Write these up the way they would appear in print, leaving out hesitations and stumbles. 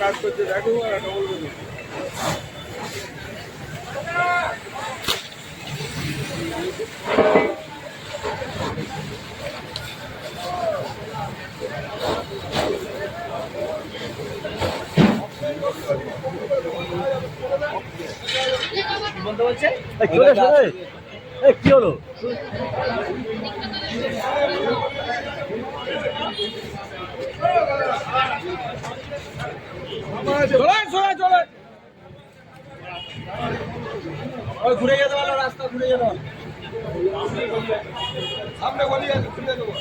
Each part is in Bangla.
কাজ করছে দেখো ডবল বলতে বলছে কি হলো ঘুরে যেতে পারলো রাস্তা ঘুরে যেতে সামনে বলি ঘুরে দেবো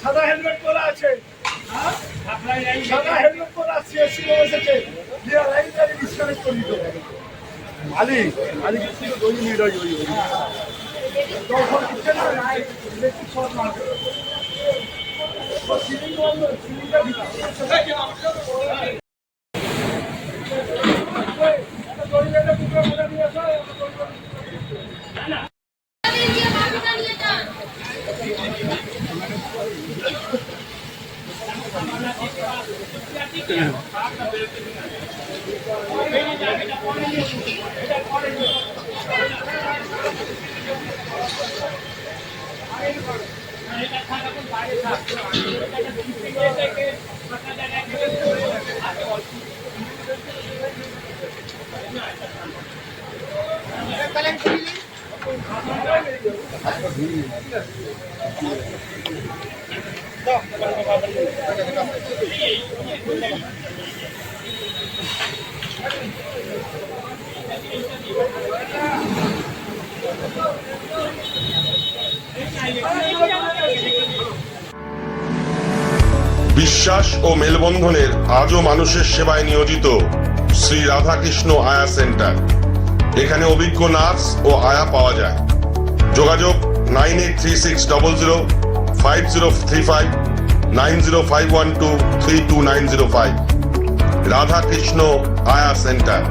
সাদা হেলমেট পরা আছে সাদা হেলমেট পরা সিএসসি এসেছে ডিসকানেক্ট করে দিতে মালিক মালিক ছিল 2 মিনিট ওই তখন কিচ্ছু না ইলেকট্রিক শর্ট মারবে ও সিলিং বন্ধ সিলিংটা দিতে বিশ্বাস ও মেলবন্ধনের আজও মানুষের সেবায় নিয়োজিত শ্রী রাধাকৃষ্ণ আয়া সেন্টার। এখানে অভিজ্ঞ নার্স ও আয়া পাওয়া যায়। যোগাযোগ 9836005035 9051232905। রাধাকৃষ্ণ আয়া সেন্টার।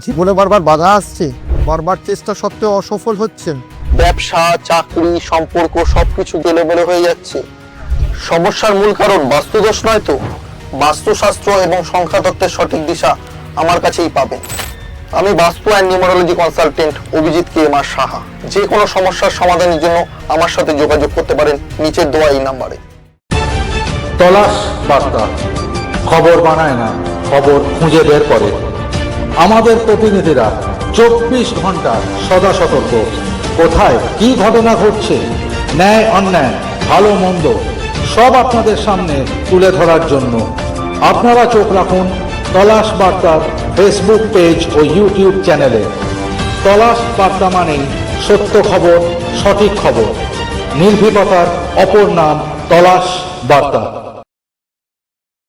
জীবনে বারবার বাধা আসছে, বারবার চেষ্টা সত্ত্বেও অসফল হচ্ছেন। ব্যবসা, চাকরি, সম্পর্ক সবকিছু গোলমেলে হয়ে যাচ্ছে। সমস্যার মূল কারণ বাস্তুদোষ নয় তো? বাস্তুশাস্ত্র এবং সংখ্যাতত্ত্বের সঠিক দিশা আমার কাছেই পাবেন। আমি বাস্তু and numerology consultant Abhijit KMR Saha. যে কোনো সমস্যার সমাধানের জন্য আমার সাথে যোগাযোগ করতে পারেন নিচের দেওয়া এই নাম্বারে। তলাশ বার্তা, খবর বানায় না, খবর খুঁজে বের করে। আমাদের প্রতিনিধিরা 24 ঘন্টা সদা সতর্ক। কোথায় কি ঘটনা ঘটছে, ন্যায় অন্যায়, ভালো মন্দ সব আপনাদের সামনে তুলে ধরার জন্য আপনারা চোখ রাখুন তলাশ বার্তার ফেসবুক পেজ ও ইউটিউব চ্যানেলে। তলাশ বার্তা মানেই সত্য খবর, সঠিক খবর। নির্ভীকতার অপর নাম তলাশ বার্তা।